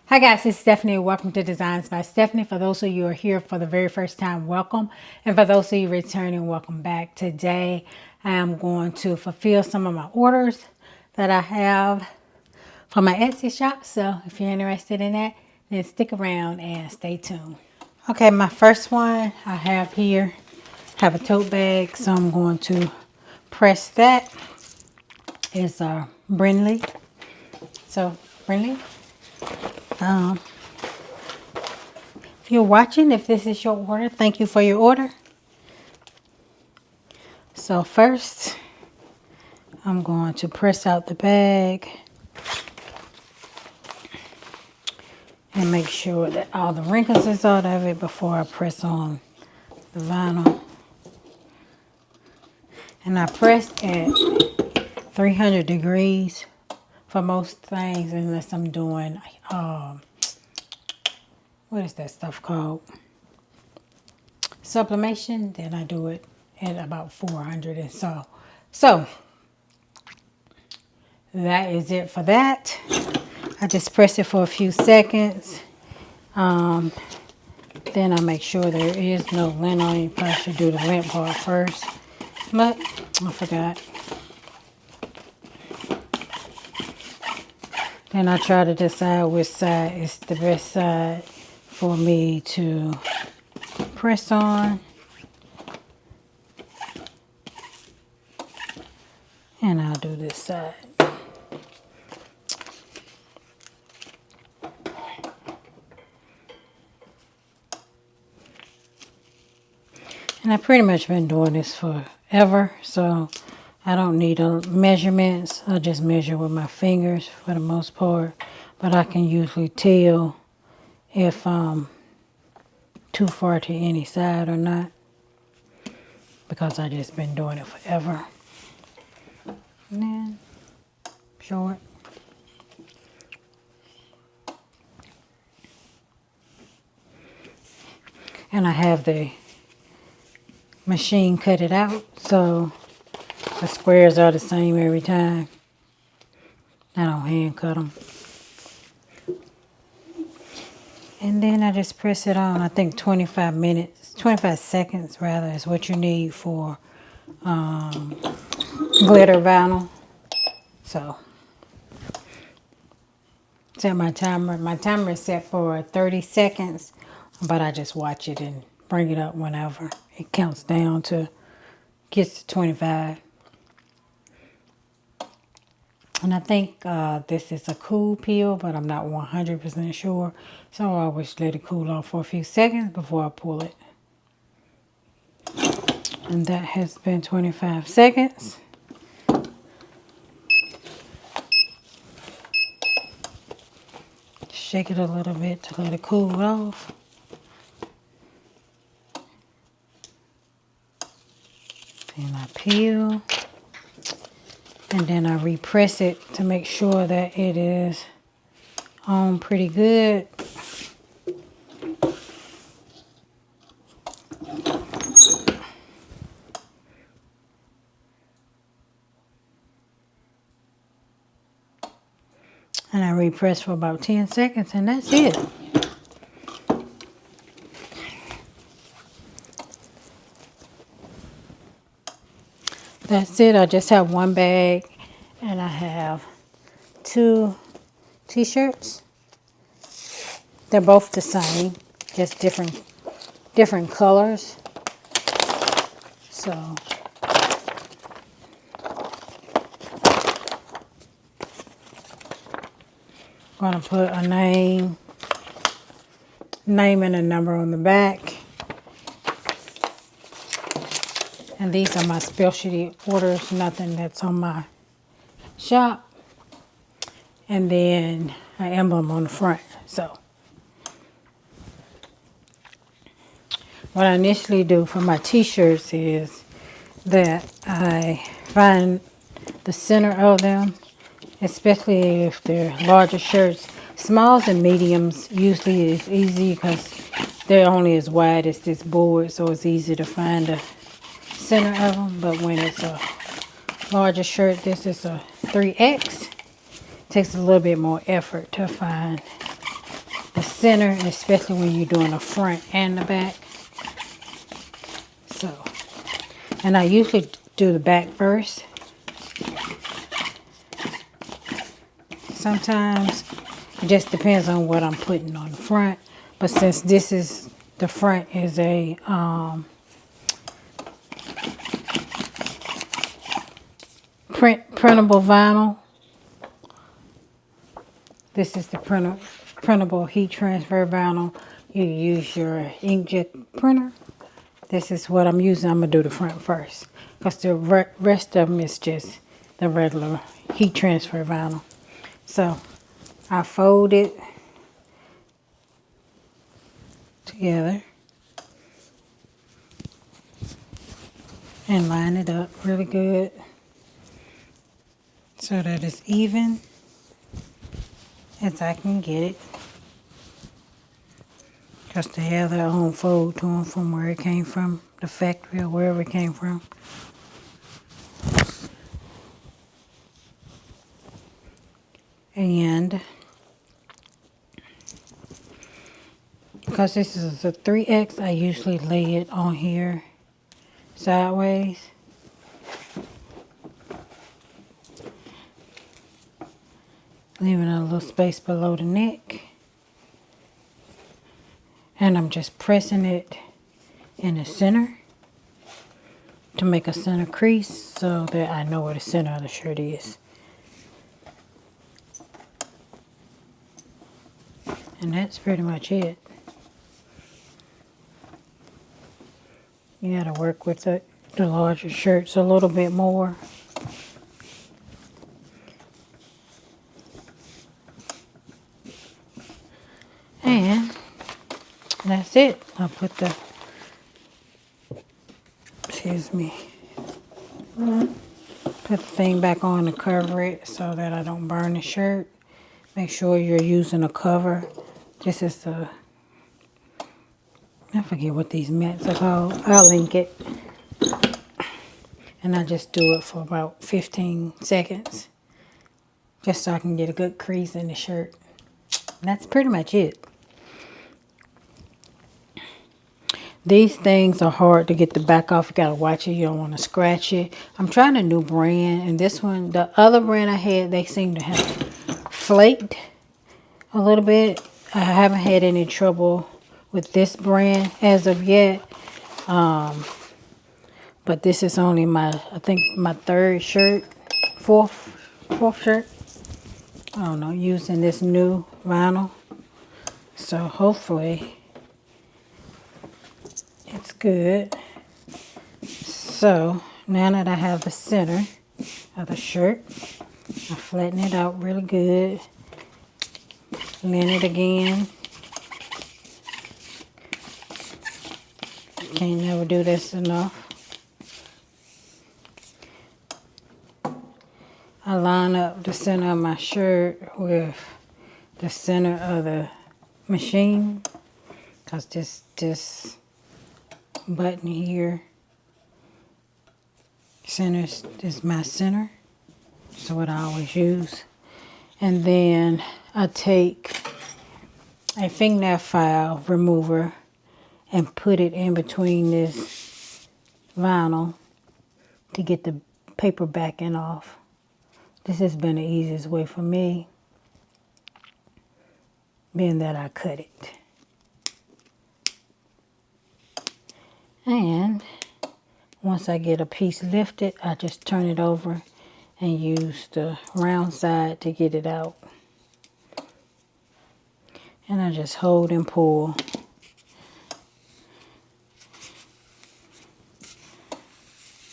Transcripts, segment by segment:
Hi guys, it's Stephanie. Welcome to Designs by Stephanie. For those of you who are here for the very first time, welcome. And for those of you returning, welcome back. Today, I am going to fulfill some of my orders that I have for my Etsy shop. So if you're interested in that, then stick around and stay tuned. Okay, my first one I have here, have a tote bag. So I'm going to press that. It's Brindley. So Brindley. If you're watching, if this is your order, thank you for your order. So first, I'm going to press out the bag and make sure that all the wrinkles is out of it before I press on the vinyl. And I press at 300 degrees for most things unless I'm doing, what is that stuff called? Sublimation. Then I do it at about 400 and so. So, that is it for that. I just press it for a few seconds. Then I make sure there is no lint on it. You probably should do the lint part first. But I forgot. Then I try to decide which side is the best side for me to press on. And I'll do this side. And I've pretty much been doing this forever, so I don't need measurements. I just measure with my fingers for the most part. But I can usually tell if I'm too far to any side or not, because I just been doing it forever. And then short. And I have the machine cut it out, so the squares are the same every time. I don't hand cut them. And then I just press it on. I think 25 seconds rather, is what you need for glitter vinyl. So, set my timer. My timer is set for 30 seconds, but I just watch it and bring it up whenever it counts down to, gets to 25. And I think this is a cool peel, but I'm not 100% sure. So I always let it cool off for a few seconds before I pull it. And that has been 25 seconds. Shake it a little bit to let it cool off. Then I peel. And then I repress it to make sure that it is on pretty good. And I repress for about 10 seconds and that's it. That's it. I just have one bag and I have 2 t-shirts. They're both the same, just different colors. So I'm gonna put a name and a number on the back. And these are my specialty orders, nothing that's on my shop. And then an emblem on the front. So what I initially do for my t-shirts is that I find the center of them, especially if they're larger shirts. Smalls and mediums usually is easy because they're only as wide as this board, so it's easy to find the center of them. But when it's a larger shirt, this is a 3X, it takes a little bit more effort to find the center, especially when you're doing the front and the back. So, and I usually do the back first. Sometimes it just depends on what I'm putting on the front. But since this is, the front is a printable vinyl. This is the printable heat transfer vinyl. You use your inkjet printer. This is what I'm using. I'm going to do the front first, because the rest of them is just the regular heat transfer vinyl. So I fold it together and line it up really good so that it's even as I can get it. Because they have their own fold to them from where it came from, the factory or wherever it came from. And because this is a 3X, I usually lay it on here sideways. Leaving a little space below the neck. And I'm just pressing it in the center to make a center crease so that I know where the center of the shirt is. And that's pretty much it. You gotta work with the larger shirts a little bit more. And that's it. I'll put the, excuse me, put the thing back on to cover it so that I don't burn the shirt. Make sure you're using a cover. This is a, I forget what these mats are called. I'll link it. And I just do it for about 15 seconds. Just so I can get a good crease in the shirt. And that's pretty much it. These things are hard to get the back off. You gotta watch it. You don't want to scratch it. I'm trying a new brand. And this one, the other brand I had, they seem to have flaked a little bit. I haven't had any trouble with this brand as of yet. But this is only my, I think my third shirt, fourth shirt. I don't know, using this new vinyl. So hopefully it's good. So now that I have the center of the shirt, I flatten it out really good. Lean it again. Can't never do this enough. I line up the center of my shirt with the center of the machine, because this button here centers is my center. So what I always use. And then I take a fingernail file remover and put it in between this vinyl to get the paper backing off. This has been the easiest way for me, being that I cut it. And once I get a piece lifted, I just turn it over and use the round side to get it out. And I just hold and pull.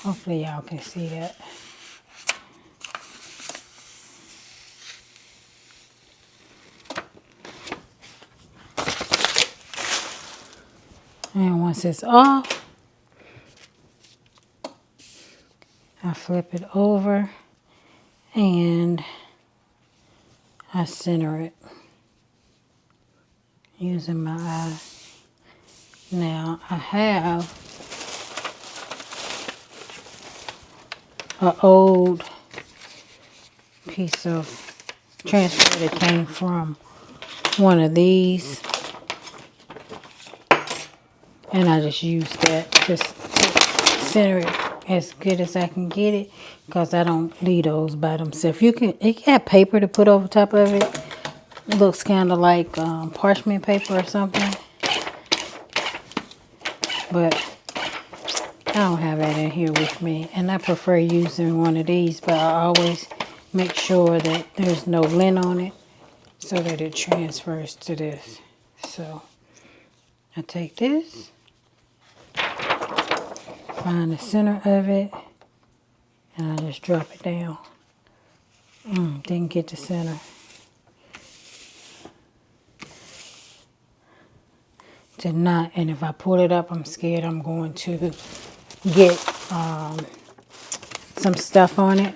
Hopefully y'all can see that. And once it's off, I flip it over and I center it using my eye. Now I have an old piece of transfer that came from one of these. And I just use that just to center it as good as I can get it. Because I don't leave those by themselves. You can have paper to put over top of it. It looks kind of like parchment paper or something. But I don't have that in here with me. And I prefer using one of these. But I always make sure that there's no lint on it, so that it transfers to this. So I take this, find the center of it, and I just drop it down. Didn't get the center. Did not, and if I pull it up, I'm scared I'm going to get some stuff on it.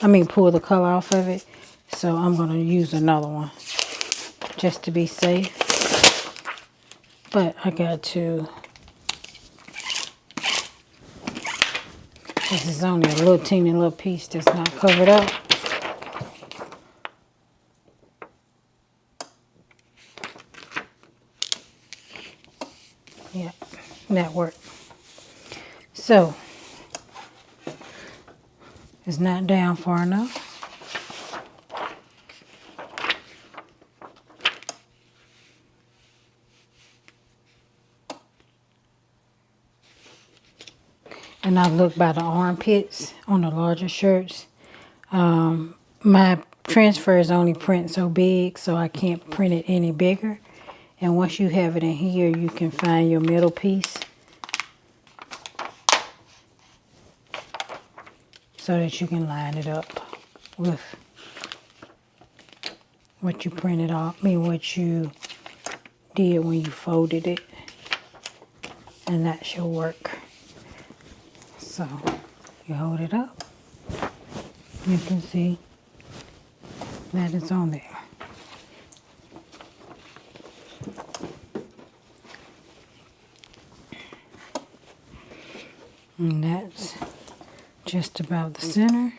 I mean, pull the color off of it. So I'm going to use another one just to be safe. But I got to, this is only a little teeny little piece that's not covered up. Yeah, that worked. So, it's not down far enough. And I look by the armpits on the larger shirts. My transfers only print so big, so I can't print it any bigger. And once you have it in here, you can find your middle piece so that you can line it up with what you printed off. I mean, what you did when you folded it. And that should work. So you hold it up. You can see that it's on there. And that's just about the center.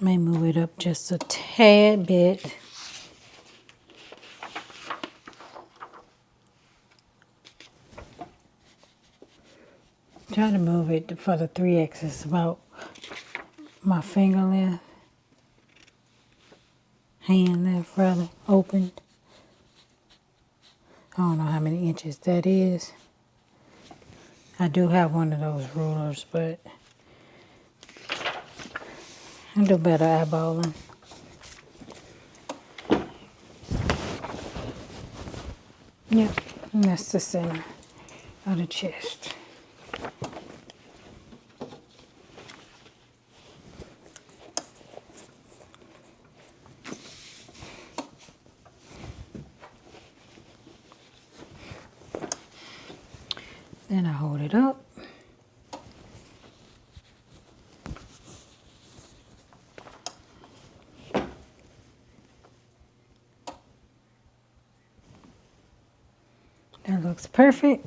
May move it up just a tad bit. Try to move it for the 3X, about my finger length, hand length rather, opened. I don't know how many inches that is. I do have one of those rulers, but I do better eyeballing. Yep, and that's the center of the chest. Then I hold it up. That looks perfect.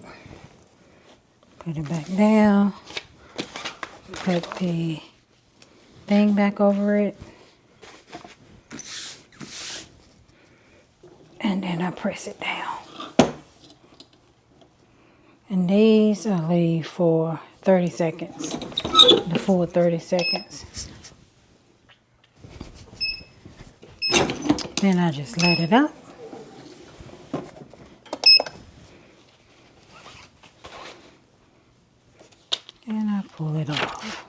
Put it back down. Put the thing back over it. And then I press it down. And these I leave for 30 seconds. The full 30 seconds. Then I just let it up. And I pull it off.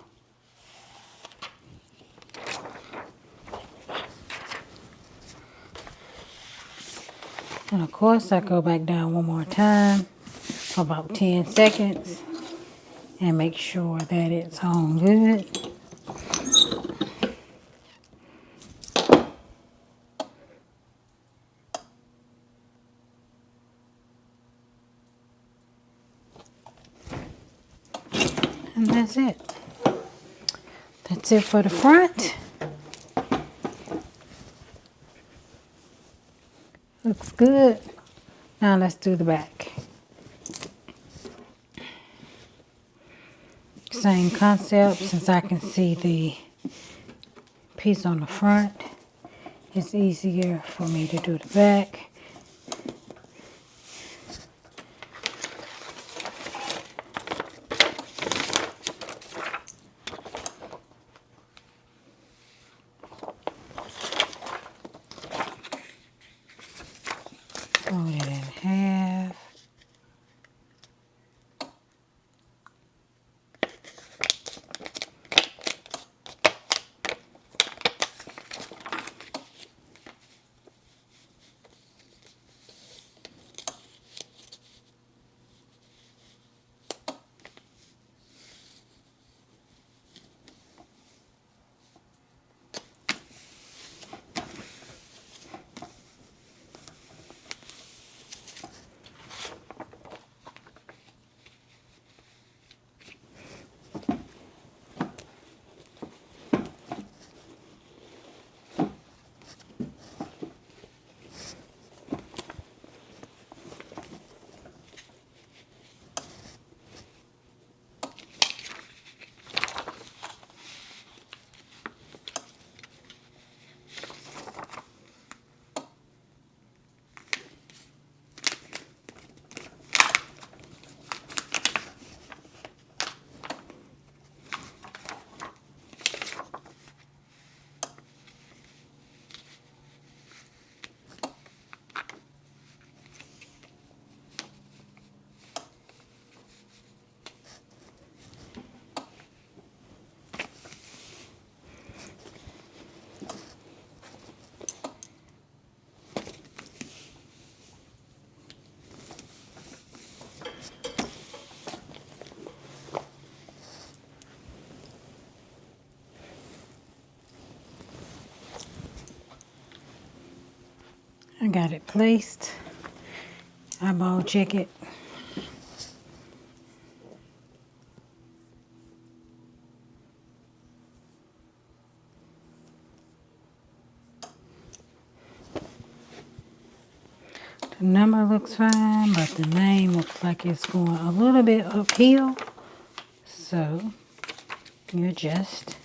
And of course I go back down one more time for about 10 seconds and make sure that it's on good. And that's it. That's it for the front. Looks good. Now let's do the back. same concept. Since I can see the piece on the front, it's easier for me to do the back. Fold it in half. I got it placed. Eyeball check it. The number looks fine, but the name looks like it's going a little bit uphill. So you adjust.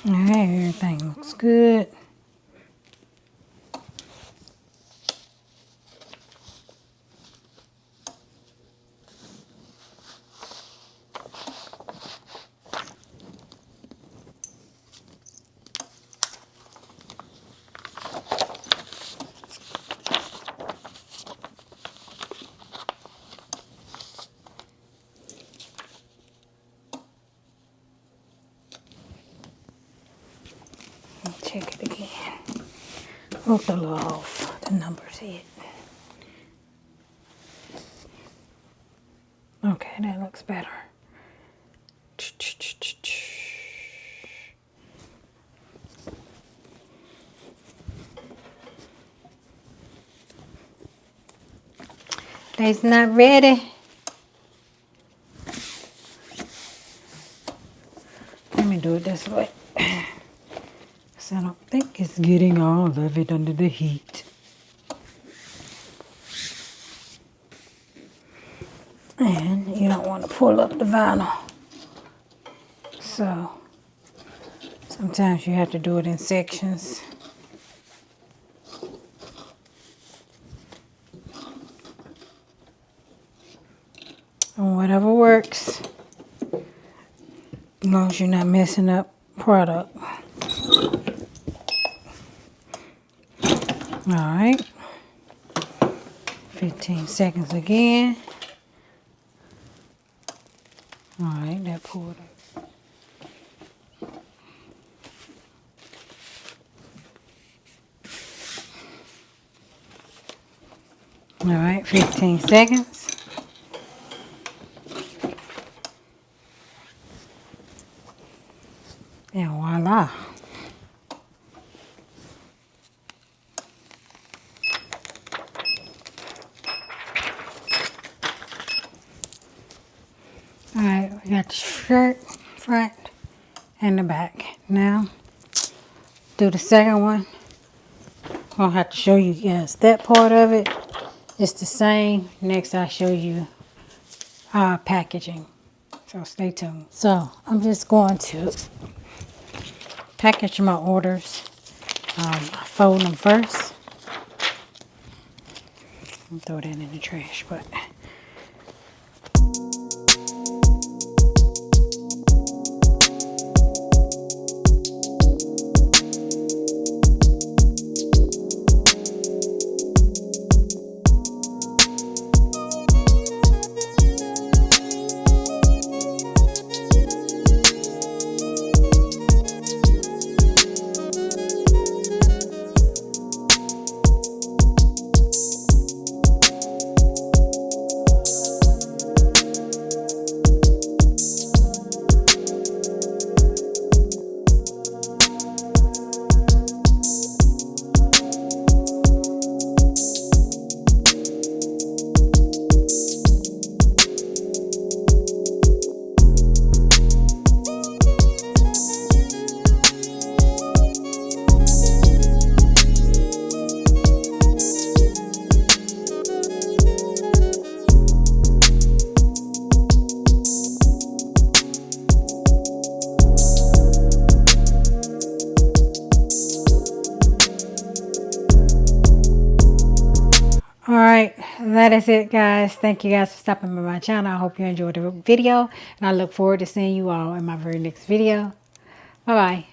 Alright, everything looks good. Check it again. Look a little off. The number's it. Okay, that looks better. It's not ready. Let me do it this way. So I don't think it's getting all of it under the heat. And you don't want to pull up the vinyl. So sometimes you have to do it in sections. And whatever works. As long as you're not messing up product. Alright. 15 seconds again. Alright, that pulled up. All right, 15 seconds. And voila. All right, we got the shirt, front, and the back. Now, do the second one. I'll have to show you guys that part of it. It's the same. Next, I'll show you packaging. So stay tuned. So I'm just going to package my orders. I fold them first. I'll throw that in the trash, but. Alright, that is it, guys. Thank you guys for stopping by my channel. I hope you enjoyed the video, and I look forward to seeing you all in my very next video. Bye bye.